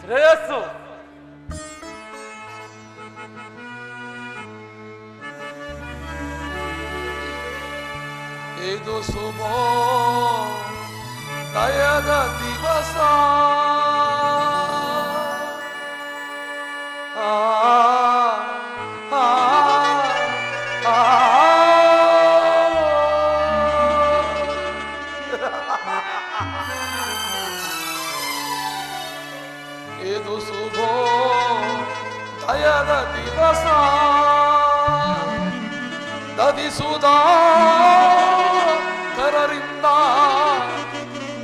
ಶ್ರೇಯಸ್ಸು. ಇದು ಶುಭೋದಯದ ದಿವಸ, ಇದು ಶುಭೋದಯದ ದಿವಸ, ದದಿಸುವುದರಿಂದ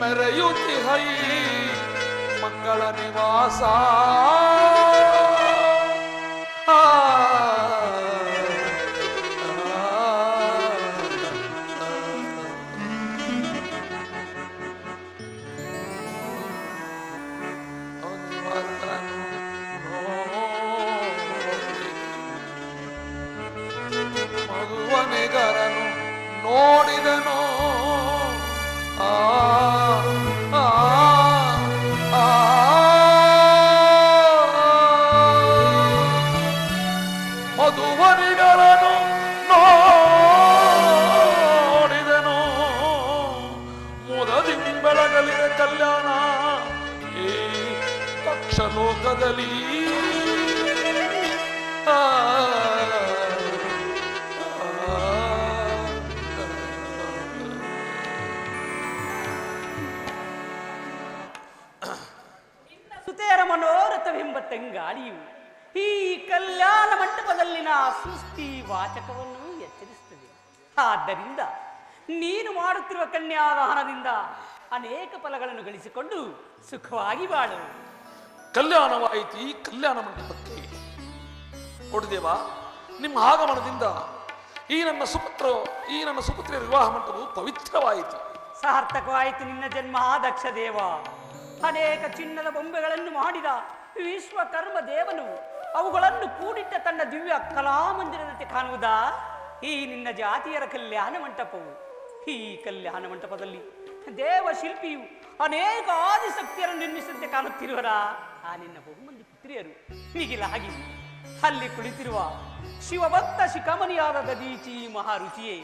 ಮೆರೆಯುತ್ತಿಹೈ ಮಂಗಳ ನಿವಾಸ. ಮಧುವನಿಗರನು ನೋಡಿದನು, ಮಧುವನಿಗರನು ನೋಡಿದನು, ಮುದದಿಂದ ಬೆಳಗಲಿದೆ ಕಲ್ಯಾಣ ಈ ದಕ್ಷ ಲೋಕದಲ್ಲಿ. ಸುತೆಯರ ಮನೋರಥವೆಂಬ ತಂಗಾಳಿಯು ಈ ಕಲ್ಯಾಣ ಮಂಟಪದಲ್ಲಿನ ಸೃಷ್ಟಿ ವಾಚಕವನ್ನು ಎಚ್ಚರಿಸುತ್ತದೆ. ಆದ್ದರಿಂದ ನೀನು ಮಾಡುತ್ತಿರುವ ಕನ್ಯಾದಾನದಿಂದ ಅನೇಕ ಫಲಗಳನ್ನು ಗಳಿಸಿಕೊಂಡು ಸುಖವಾಗಿ ಬಾಳು. ಕಲ್ಯಾಣವಾಯಿತು ಈ ಕಲ್ಯಾಣ ಮಂಟಪಕ್ಕೆ. ಕೊಡುದೇವ, ನಿಮ್ಮ ಆಗಮನದಿಂದ ಈ ನನ್ನ ಸುಪುತ್ರಿಯ ವಿವಾಹ ಮಂಟಪವು ಪವಿತ್ರವಾಯಿತು, ಸಾರ್ಥಕವಾಯಿತು ನಿನ್ನ ಜನ್ಮ ದಕ್ಷ ದೇವ. ಅನೇಕ ಚಿನ್ನದ ಬೊಂಬೆಗಳನ್ನು ಮಾಡಿದ ವಿಶ್ವಕರ್ಮ ದೇವನು ಅವುಗಳನ್ನು ಕೂಡಿಟ್ಟ ತನ್ನ ದಿವ್ಯ ಕಲಾಮಂದಿರದಂತೆ ಕಾಣುವುದಾ ಈ ನಿನ್ನ ಜಾತಿಯರ ಕಲ್ಯಾಣ ಮಂಟಪವು. ಈ ಕಲ್ಯಾಣ ಮಂಟಪದಲ್ಲಿ ದೇವಶಿಲ್ಪಿಯು ಅನೇಕ ಆದಿಶಕ್ತಿಯರನ್ನು ನಿರ್ಮಿಸಿದಂತೆ ಕಾಣುತ್ತಿರುವರ ಆ ನಿನ್ನ ಬಹುಮಂದಿ ಪುತ್ರಿಯರು ಹೀಗಿಲಾಗಿ ಅಲ್ಲಿ ಕುಳಿತಿರುವ ಶಿವಭಕ್ತ ಶಿಖಮಣಿಯಾದ ದದೀಚಿ ಮಹಾರುಚಿಯೇ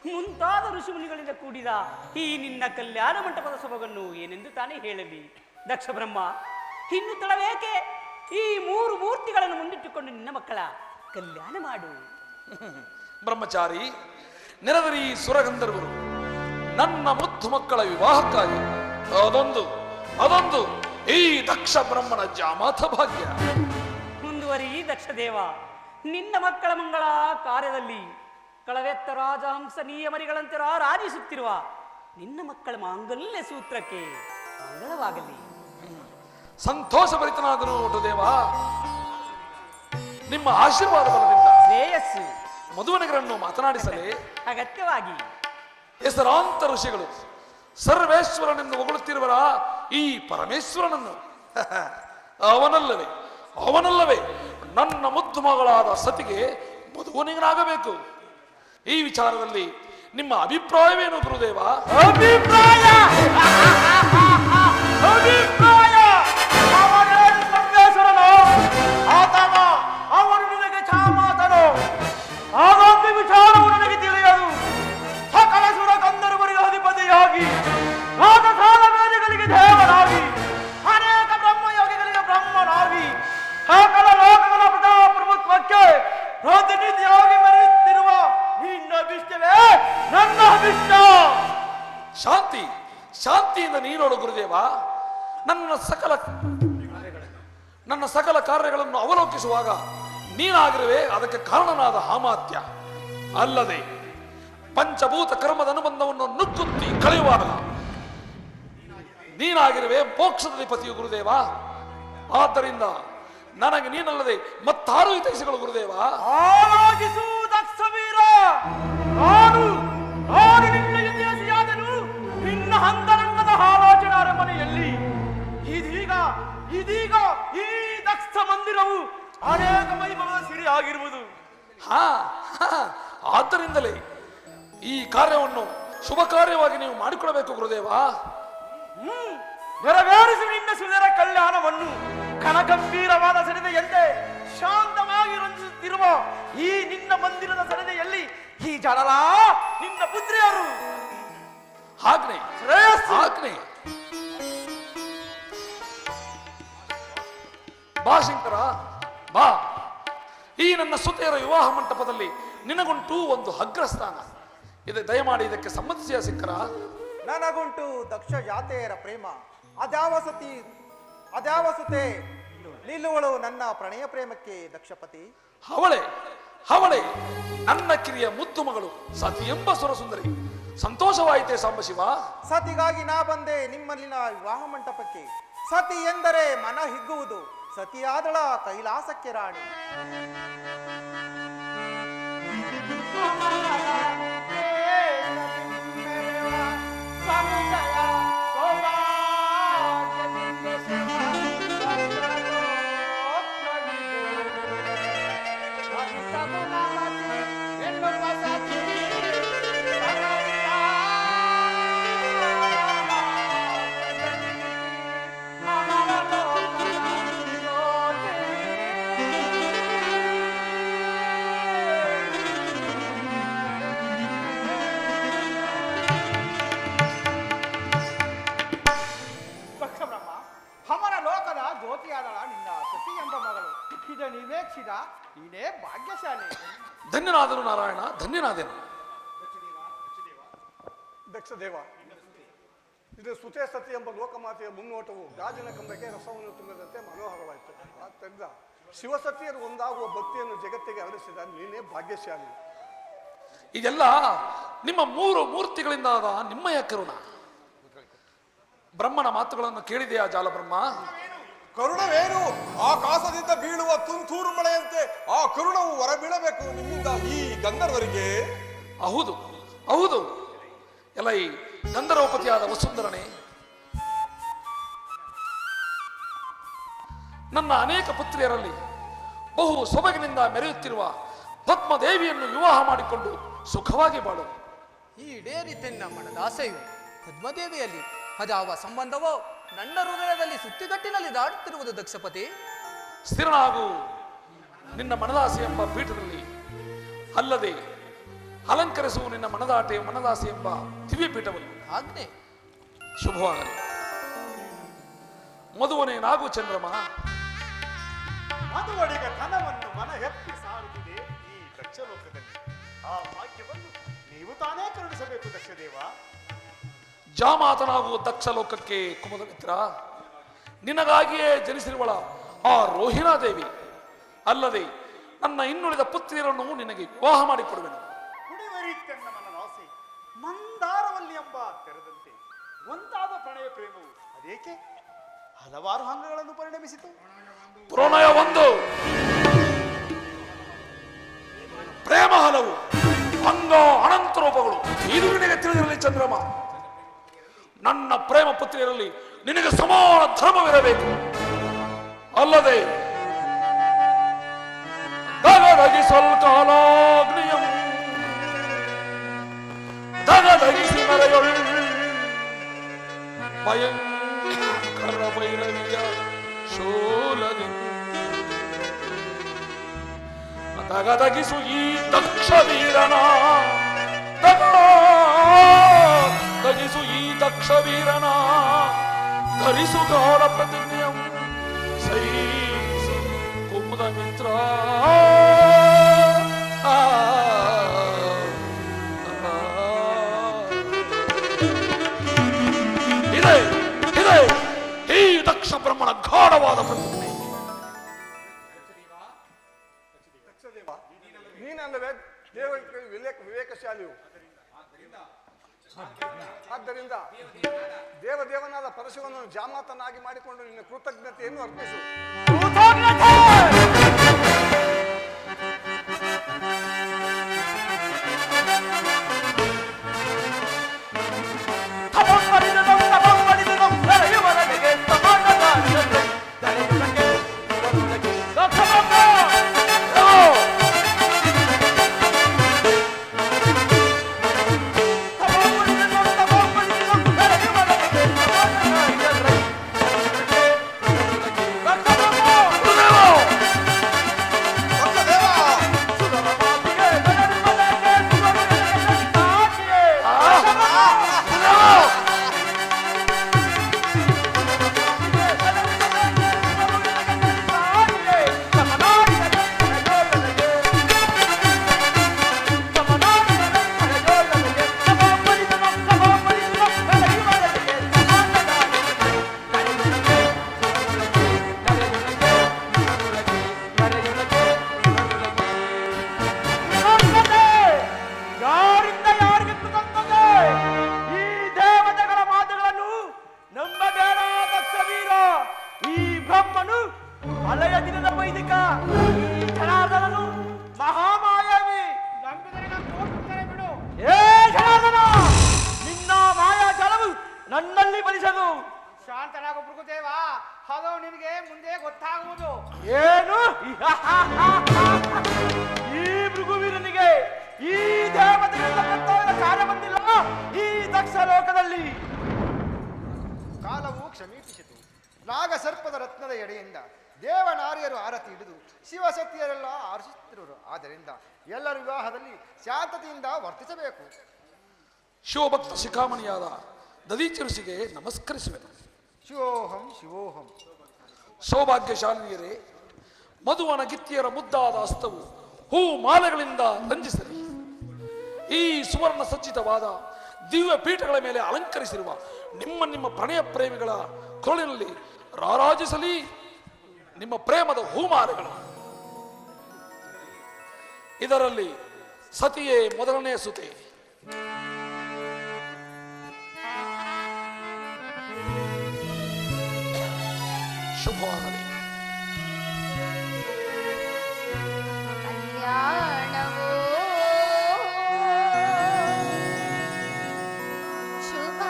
ಮುಂತಾದ ಋಷಿಮುನಿಗಳಿಂದ ಕೂಡಿದ ಈ ನಿನ್ನ ಕಲ್ಯಾಣ ಮಂಟಪದ ಸೊಬಗನ್ನು ಏನೆಂದು ತಾನೇ ಹೇಳಲಿ ದಕ್ಷ ಬ್ರಹ್ಮ. ಇನ್ನು ತಡವೇಕೆ ಈ 3 ಮೂರ್ತಿಗಳನ್ನು ಮುಂದಿಟ್ಟುಕೊಂಡು ನಿನ್ನ ಮಕ್ಕಳ ಕಲ್ಯಾಣ ಮಾಡು. ಬ್ರಹ್ಮಚಾರಿ, ನೆರೆದರಿ ಸುರಗಂಧರ್ವರು ನನ್ನ ಮುದ್ದು ಮಕ್ಕಳ ವಿವಾಹಕ್ಕಾಗಿ ಅದೊಂದು ಈ ದಕ್ಷ ಬ್ರಹ್ಮನ ಜಾಮಾತ ಭಾಗ್ಯ. ಮುಂದುವರಿ ದಕ್ಷ ದೇವ, ನಿನ್ನ ಮಕ್ಕಳ ಮಂಗಳ ಕಾರ್ಯದಲ್ಲಿ ಕಳವೆತ್ತ ರಾಜಹಂಸ ನಿಯಮರಿಗಳಂತೆ ರಾಜಿಸುತ್ತಿರುವ ನಿನ್ನ ಮಕ್ಕಳ ಮಾಂಗಲ್ಯ ಸೂತ್ರಕ್ಕೆ ಮಂಗಳವಾಗಲಿ. ಸಂತೋಷ ಭರಿತನಾದನು ದೇವ. ನಿಮ್ಮ ಆಶೀರ್ವಾದ ಬಲದಿಂದ ಶ್ರೇಯಸ್ಸು ಮಧುವನಿಗರನ್ನು ಮಾತನಾಡಿಸಲೇ ಅಗತ್ಯವಾಗಿ ಹೆಸರಾಂತ ಋಷಿಗಳು ಸರ್ವೇಶ್ವರನೆಂದು ಹೊಗಳುತ್ತಿರುವರ ಈ ಪರಮೇಶ್ವರನನ್ನು ಅವನಲ್ಲವೇ ನನ್ನ ಮುದ್ದು ಮಗಳಾದ ಸತಿಗೆ ಮಧುವನಿಗನಾಗಬೇಕು. ಈ ವಿಚಾರದಲ್ಲಿ ನಿಮ್ಮ ಅಭಿಪ್ರಾಯವೇನು ಗುರುದೇವ? ಅಭಿಪ್ರಾಯ ಅವನೇನು ಸರ್ವೇಶ್ವರನೋ ಅಥವಾ ಅವನು ನಿನಗೆ ಚಾಮಾತನೋ ಹಾಗಾಗಿ ವಿಚಾರವು ನನಗೆ ತಿಳಿಯದು. ಸಕಲ ಸುರ ಗಂಧರ್ವರಿಗೆ ಅಧಿಪತಿಯಾಗಿ ಲೋಕಸಾಲ ವೇದಗಳಿಗೆ ದೇವರಾಗಿ ಅನೇಕ ಬ್ರಹ್ಮಯೋಗಿಗಳಿಗೆ ಬ್ರಹ್ಮನಾಗಿ ಸಕಲ ಲೋಕಗಳ ಪ್ರಜಾಪ್ರಭುತ್ವಕ್ಕೆ ಪ್ರತಿನಿಧಿಯಾಗಿ ಮೆರೆಯುತ್ತಿರುವ ನಿನ್ನ ಅಭಿಷ್ಟವೇ ನನ್ನ ಅಭಿಷ್ಟ. ಶಾಂತಿಯಿಂದ ನೀನೋಡು ಗುರುದೇವ. ನನ್ನ ಸಕಲ ಕಾರ್ಯಗಳನ್ನು ಅವಲೋಕಿಸುವಾಗ ನೀನಾಗಿರುವೆ ಅದಕ್ಕೆ ಕಾರಣನಾದ ಹಾಮಾತ್ಯ. ಅಲ್ಲದೆ ಪಂಚಭೂತ ಕರ್ಮದ ಅನುಬಂಧವನ್ನು ನುಗ್ಗುತ್ತಿ ಕಳೆಯುವಾಗ ನೀನಾಗಿರುವೆ ಮೋಕ್ಷದ ಅಧಿಪತಿಯು ಗುರುದೇವ. ಆದ್ದರಿಂದ ನನಗೆ ನೀನಲ್ಲದೆ ಮತ್ತಾರು ಹಿತೈಷಿಗಳು ಗುರುದೇವ. ಆಲೋಚಿಸು ದಕ್ಷ ವೀರ, ನಾನು ನಿನ್ನ ಇತಿಹಾಸಿಯಾದನು ನಿನ್ನ ಅಂತರಂಗದ ಆಲೋಚನಾ ಅರಮನೆಯಲ್ಲಿ. ಇದೀಗ ಈ ದಕ್ಷ ಮಂದಿರವು ಅನೇಕ ವೈಭವದ ಸಿರಿ ಆಗಿರುವುದು. ಆದ್ದರಿಂದಲೇ ಈ ಕಾರ್ಯವನ್ನು ಶುಭ ಕಾರ್ಯವಾಗಿ ನೀವು ಮಾಡಿಕೊಡಬೇಕು ಗುರುದೇವ. ನೆರವೇರಿಸಿ ನಿನ್ನ ಸುಂದರ ಕಲ್ಯಾಣವನ್ನು ಸರಳ ನಿನ್ನ ಪುತ್ರಿಯರು ಆಜ್ಞೆ ಶ್ರೇಯಸ್ಸು. ಆಜ್ಞೆ. ಬಾ ಶಂಕರ ಬಾ. ಈ ನನ್ನ ಸುತೆಯರ ವಿವಾಹ ಮಂಟಪದಲ್ಲಿ ನಿನಗುಂಟು ಒಂದು ಅಗ್ರಸ್ಥಾನ ಇದೆ. ದಯಮಾಡಿ ಇದಕ್ಕೆ ಸಮ್ಮತಿಸಿಯ ಶಂಕರ. ನನಗುಂಟು ದಕ್ಷ ಜಾತೆಯರ ಪ್ರೇಮ. ಅದ್ಯಾವ ಸುತೆ ನಿಲ್ಲುವಳು ನನ್ನ ಪ್ರಣಯ ಪ್ರೇಮಕ್ಕೆ ದಕ್ಷಪತಿ. ಅವಳೇ ಅವಳೇ ನನ್ನ ಕಿರಿಯ ಮುದ್ದು ಮಗಳು ಸತಿ ಎಂಬ ಸುರಸುಂದರಿ. ಸಂತೋಷವಾಯಿತೆ ಸಾಂಬಶಿವ. ಸತಿಗಾಗಿ ನಾ ಬಂದೆ ನಿಮ್ಮಲ್ಲಿನ ವಿವಾಹ ಮಂಟಪಕ್ಕೆ. ಸತಿ ಎಂದರೆ ಮನ ಹಿಗ್ಗುವುದು, ಸತಿಯಾದಳ ಕೈಲಾಸಕ್ಕೆ ರಾಣಿ. ನೀನೇ ಭಾಗ್ಯಶಾಲಿ. ಧನ್ಯನಾದನು ನಾರಾಯಣ, ಧನ್ಯನಾದನು. ದಕ್ಷದೇವ, ಇದು ಸುತೆ ಸತಿ ಎಂಬ ಲೋಕಮಾತೆಯ ಮುನ್ನೋಟವು ಗಾಜಿನ ಕಂಬಕ್ಕೆ ರಸವನ್ನು ತುಂಬಿದಂತೆ ಮನೋಹರವಾಯಿತು. ಆದ್ದರಿಂದ ಶಿವಸತಿಯರು ಒಂದಾಗುವ ಭಕ್ತಿಯನ್ನು ಜಗತ್ತಿಗೆ ಹರಡಿಸಿದ ನೀನೇ ಭಾಗ್ಯಶಾಲಿ. ಇದೆಲ್ಲ ನಿಮ್ಮ ಮೂರು ಮೂರ್ತಿಗಳಿಂದಾದ ನಿಮ್ಮಯ ಕರುಣ. ಬ್ರಹ್ಮನ ಮಾತುಗಳನ್ನು ಕೇಳಿದೆಯಾ ಜಾಲಬ್ರಹ್ಮ? ಕರುಣವೇನು? ಆಕಾಶದಿಂದ ಬೀಳುವ ತುಂತೂರು ಮಳೆಯಂತೆ ಆ ಕರುಣವು ಹೊರಬೀಳಬೇಕು ನಿಮ್ಮಿಂದ ಈ ಗಂಧರ್ವರಿಗೆ. ಹೌದು ಹೌದು. ಎಲ್ಲ ಈ ಗಂಧರ್ವಪತಿಯಾದ ವಸುಂಧರನೇ, ನನ್ನ ಅನೇಕ ಪುತ್ರಿಯರಲ್ಲಿ ಬಹು ಸೊಬಗಿನಿಂದ ಮೆರೆಯುತ್ತಿರುವ ಪದ್ಮದೇವಿಯನ್ನು ವಿವಾಹ ಮಾಡಿಕೊಂಡು ಸುಖವಾಗಿ ಬಾಳು. ಈಡೇರಿತೆನ್ನ ಮನದ ಆಸೆಯು ಪದ್ಮದೇವಿಯಲ್ಲಿ ಅದಾವ ಸಂಬಂಧವೋ ನನ್ನ ಹೃದಯದಲ್ಲಿ ಸುತ್ತಿಗಟ್ಟಿನಲ್ಲಿ ದಾಡುತ್ತಿರುವುದು ದಕ್ಷಪತಿ. ಸ್ಥಿರನಾಗು ನಿನ್ನ ಮನದಾಸೆ ಎಂಬ ಪೀಠದಲ್ಲಿ, ಅಲ್ಲದೆ ಅಲಂಕರಿಸುವ ನಿನ್ನ ಮನದಾಸೆ ಎಂಬ ದಿವ್ಯ ಪೀಠವನ್ನು. ಆಜ್ಞೆ. ಶುಭವಾಗಲಿ. ಮಧುವನೇ ನಾಗು ಚಂದ್ರಮ. ಮಧುವಡಿಗ ತನವನ್ನು ಮನ ಎತ್ತಿ ಸಾರುತ್ತಿದೆ ಈ ದಕ್ಷಲೋಕದಲ್ಲಿ. ಆ ಭಾಗ್ಯವನ್ನು ನೀವು ತಾನೇ ಕರುಣಿಸಬೇಕು ದಕ್ಷದೇವ. ಜಾಮಾತನಾಗುವ ದಕ್ಷ ಲೋಕಕ್ಕೆ ಕುಮುದ ಮಿತ್ರ, ನಿನಗಾಗಿಯೇ ಜನಿಸಿರುವಳ ಆ ರೋಹಿಣಾದೇವಿ, ಅಲ್ಲದೆ ನನ್ನ ಇನ್ನುಳಿದ ಪುತ್ರಿಯರನ್ನು ನಿನಗೆ ವಿವಾಹ ಮಾಡಿಕೊಡುವೆನು. ಕುಡಿವರಿತೆನ್ನ ಮನದಾಸೆ ಮಂದಾರವಲ್ಲಿ ಎಂಬ ತೆರೆದಂತೆ ಒಂದಾದ ಪ್ರಣಯ ಪ್ರೇಮವು ಅದೇಕೆ ಹಲವಾರು ಅಂಗಗಳನ್ನು ಪರಿಣಮಿಸಿತು. ಪ್ರಣಯ ಒಂದು, ಪ್ರೇಮ ಹಲವು, ಅಂಗ ಅನಂತ ರೂಪಗಳು. ಇದು ನಿನಗೆ ತಿಳಿದಿರಲಿ ಚಂದ್ರಮ. ನನ್ನ ಪ್ರೇಮ ಪುತ್ರಿಯರಲ್ಲಿ ನಿನಗೆ ಸಮಾನ ಧರ್ಮವಿರಬೇಕು. ಅಲ್ಲದೆ ದಗದಗಿಸಲ್ಕಾಲಾಗ್ನಿಯಂ ದಗದಗಿಸಿ ಮರೆಯೊಳ್ ಭಯಂಕರ ಭೈರವಿಯ ಶೂಲದಿ ದಗದಗಿಸು ಈ ದಕ್ಷ ವೀರನ, ದಗಿಸು ಈ ದಕ್ಷ ವೀರನ, ಧರಿಸು ಗಾಢ ಪ್ರತಿಜ್ಞೆಯಂ ಸೈಸು ಕುಮುದ ಮಿತ್ರ. ಇದೆ ಇದೆ ಈ ದಕ್ಷ ಬ್ರಹ್ಮಣ ಗಾಢವಾದ ಪ್ರತಿಜ್ಞೆ. ದಕ್ಷದೇವ, ನೀನಲ್ಲವೇ ವಿವೇಕಶಾಲಿಯು. ಆದ್ದರಿಂದ ದೇವದೇವನಾದ ಪರಶುವನ್ನು ಜಾಮಾತನಾಗಿ ಮಾಡಿಕೊಂಡು ನಿನ್ನ ಕೃತಜ್ಞತೆಯನ್ನು ಅರ್ಪಿಸು. ಹಳೆಯ ದಿನದ ವೈದಿಕ ಈ ಜನಾರ್ದನನು ಮಹಾಮಾಯಾವಿ. ಏ ಜನಾರ್ದನ, ನಿನ್ನ ಮಾಯಾ ಜಾಲವು ನನ್ನಲ್ಲಿ ಬಲಿಸದು. ಶಾಂತನಾಗು ಭೃಗುದೇವ, ಅದು ನಿನಗೆ ಮುಂದೆ ಗೊತ್ತಾಗುವುದು. ಏನು? ಈ ಭೃಗುವೀರನಿಗೆ ಈ ದೇವತೆಗಳಿಂದ ಕರ್ತವ್ಯದ ಕಾರ್ಯ ಬಂದಿಲ್ಲ ಈ ದಕ್ಷ ಲೋಕದಲ್ಲಿ. ಕಾಲವು ಕ್ಷಮೀಪಿಸಿತು. ನಾಗ ಸರ್ಪದ ರತ್ನದ ಎಡೆಯಿಂದ ದೇವನಾರಿಯರು ಆರತಿ ಹಿಡಿದು ಶಿವಶಕ್ತಿಯರೆಲ್ಲ ಆರಿಸುತ್ತಿರುವರು. ಆದ್ದರಿಂದ ಎಲ್ಲರ ವಿವಾಹದಲ್ಲಿ ಶಾಂತತೆಯಿಂದ ವರ್ತಿಸಬೇಕು. ಶಿವಭಕ್ತ ಶಿಖಾಮಣಿಯಾದ ದದೀಚರುಷಿಗೆ ನಮಸ್ಕರಿಸುವೆನು. ಶಿವೋಹಂ ಶಿವೋಹಂ. ಸೌಭಾಗ್ಯಶಾಲಿನಿಯರೇ, ಮಧುವನ ಗಿತ್ತಿಯರ ಮುದ್ದಾದ ಹಸ್ತವು ಹೂ ಮಾಲೆಗಳಿಂದ ರಂಜಿಸಲಿ. ಈ ಸುವರ್ಣ ಸಜ್ಜಿತವಾದ ದಿವ್ಯ ಪೀಠಗಳ ಮೇಲೆ ಅಲಂಕರಿಸಿರುವ ನಿಮ್ಮ ನಿಮ್ಮ ಪ್ರಣಯ ಪ್ರೇಮಿಗಳ ಕೊರಳಿನಲ್ಲಿ ರಾರಾಜಿಸಲಿ ನಿಮ್ಮ ಪ್ರೇಮದ ಹೂಮಾಲೆಗಳು. ಇದರಲ್ಲಿ ಸತಿಯೇ ಮೊದಲನೇ ಸುತೆ. ಶುಭವಾಗಲಿ. ಕಲ್ಯಾಣವೋ ಶುಭ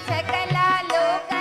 ಸಕಲ ಲೋಕ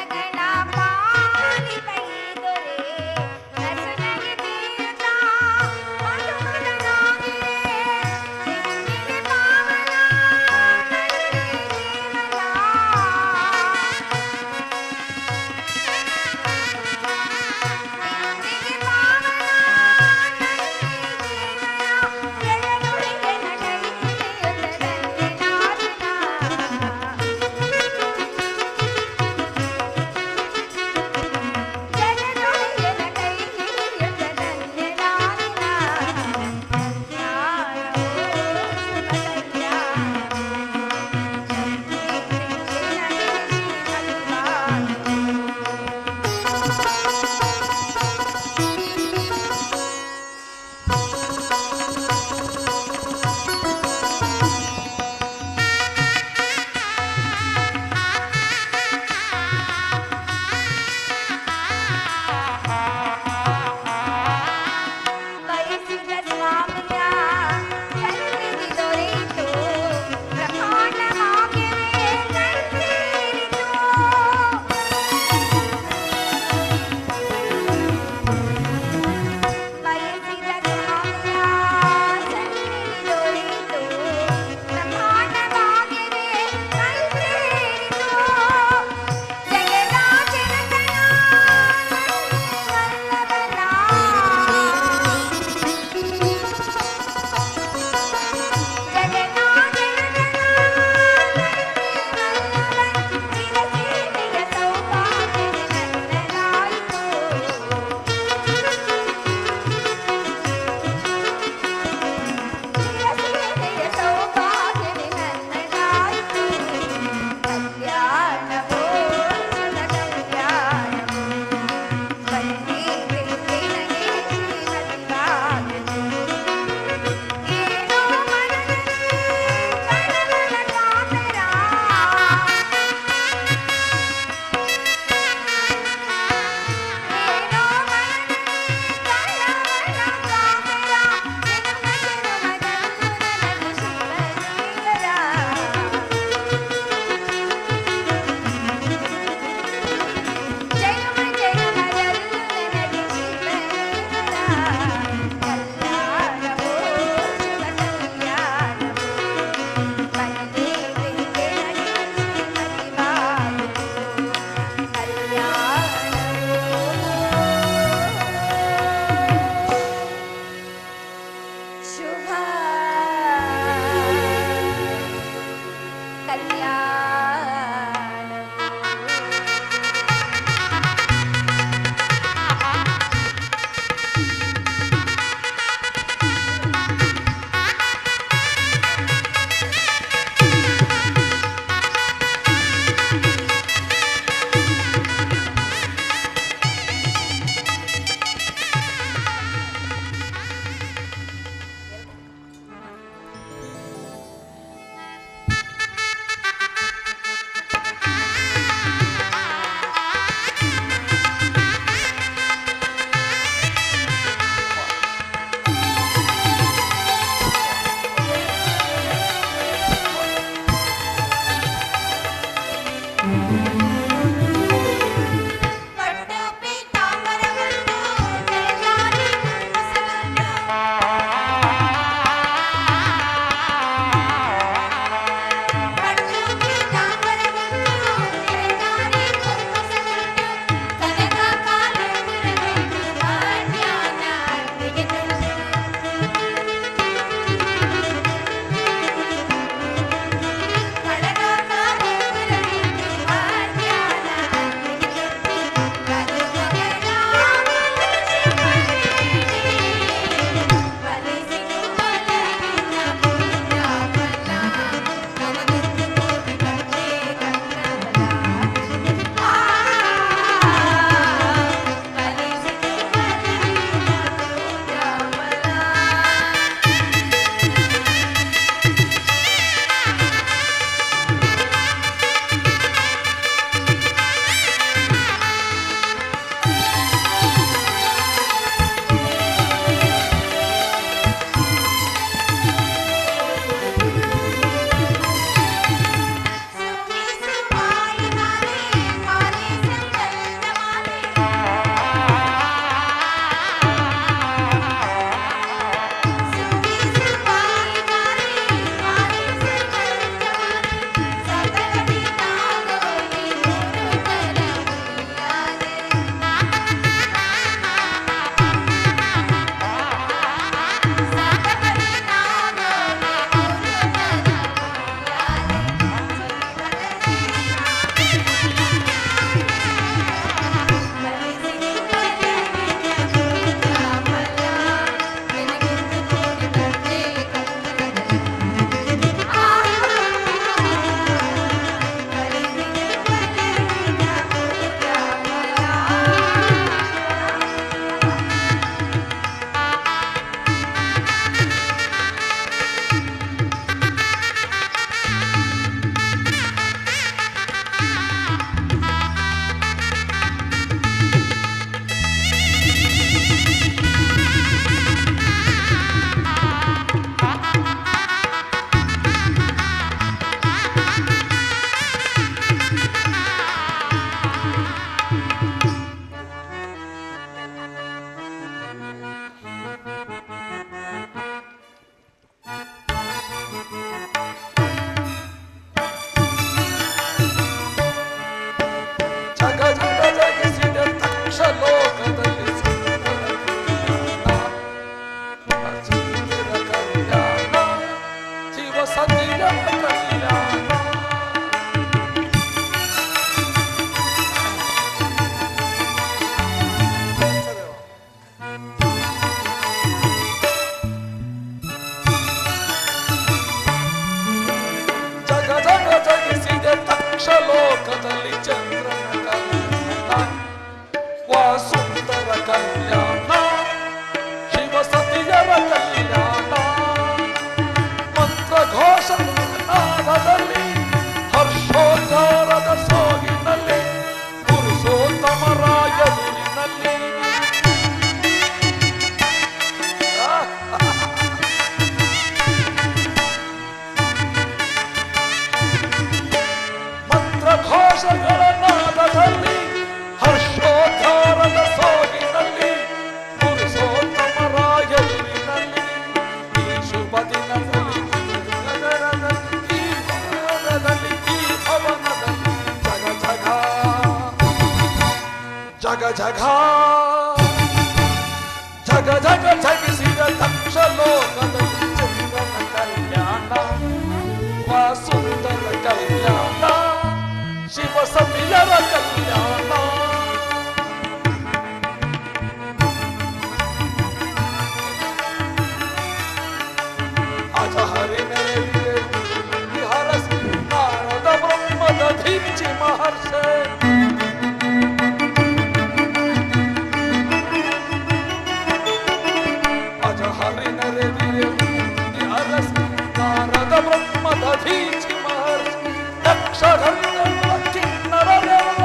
ಲೋಕದಲ್ಲಿ ಹರ್ಷೋದ್ಧಾರದ ಸೋಗಿನಲ್ಲಿ ಪುರುಷೋತ್ತಮರಾಯಲಿನಲ್ಲಿ ಈ ಶುಭ ದಿನದಲ್ಲಿ ಈ ಭವನದಲ್ಲಿ ಈ ಭವನದಲ್ಲಿ ಜಗ ಜಗ ಜಗ ಜಗ ಜಗಿಸಿದ ದಕ್ಷ ಲೋಕದಲ್ಲಿ ಚಂದ್ರನ ಕಲ್ಯಾಣ ಸುಂದರ ಕಲ್ಯಾಣ ಶಿವ ಸತಿಯರ ಕಲ್ಯಾಣ ಅಜ ಹರಿ ಮೇಲಿದೆ ಹರಸಿ ನಾರದ ಬ್ರಹ್ಮದ ಧಿಚ್ಚಿ ಮಹರ್ಷೆ ಅಜ ಹರಿ ನೆರೆದಿರೆ ಹರಸಿ ನಾರದ ಬ್ರಹ್ಮದ ಧೀಚಿ ಮಹರ್ಷಿ ದಕ್ಷ ಗಂಧರ್ವ ಕಿನ್ನರರೆಲ್ಲ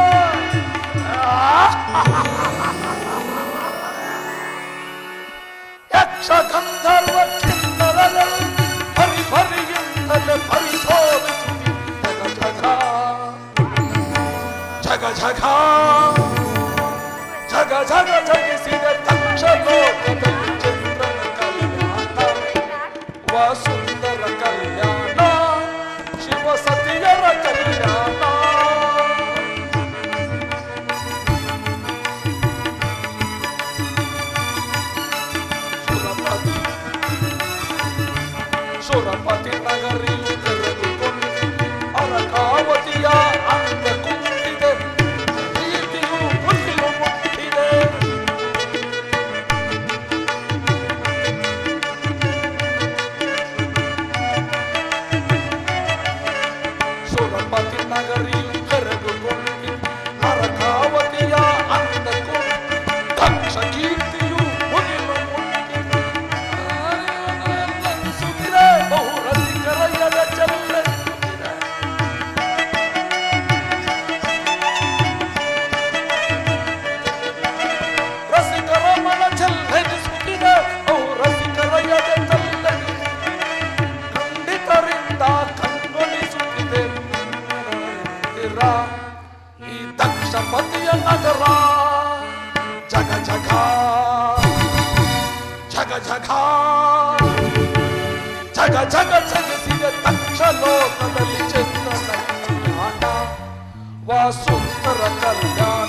ಯಕ್ಷ ಗಂಧರ್ವ ಕಿನ್ನರರೆಲ್ಲ ಹರಿ ಹರಿಯಿಂದಲೇ ಪರಿಶೋಧಿಸಿ ಜಗ ಜಗ ಜಗ ಜಗ ಜಗಿಸಿದ ದಕ್ಷ ಲೋಕದಲ್ಲಿ ಚಂದ್ರನ ಕಲ್ಯಾಣ ಸುಂದರ ಕಲ್ಯಾಣ ಶಿವ ಸತಿಯರ ಕಲ್ಯಾಣ ಸುರಪತಿ ನಗರಿಯು ತೆರೆದುಕೊಂಡು ಅರಕಾವತಿಯ ಅಂಗ ಕುಂತಿದೆ ಪ್ರೀತಿಯು ಮುಗಿಲು ಮುಟ್ಟಿದೆ ಸುರಪತಿ ನಗರಿಯು ತೆರೆದುಕೊಂಡು ಅರಕಾವತಿಯ ಅಂದಕ್ಕೂ ದಕ್ಷ ಕೀರ್ತಿಯು ಮುಗಿಲು ಮುಟ್ಟಿದೆ ಸುತ್ತಿದೆ ಬಹು ರಸಿಕರ ಎದೆ ಚೆಲ್ಲಿಸುತ್ತಿದೆ ರಸಿಕರ ಮನ ಚೆಲ್ಲಿಸುತ್ತಿದೆ ಬಹು ರಸಿಕರ ಎದೆ ಖಂಡಿತರಿಂದ ಕಂಗೊಳಿಸುತ್ತಿದೆ ಈ ದಕ್ಷ ಪತಿಯ ನಗರ ಜಗ ಜಗ ಜಗ ಜಗ ಜಗ ಜಗ ಜಗಿಸಿದ ದಕ್ಷ ಲೋಕದಲ್ಲಿ ಚಂದ್ರನ ಕಲ್ಯಾಣ ಸುಂದರ ಕಲ್ಯಾಣ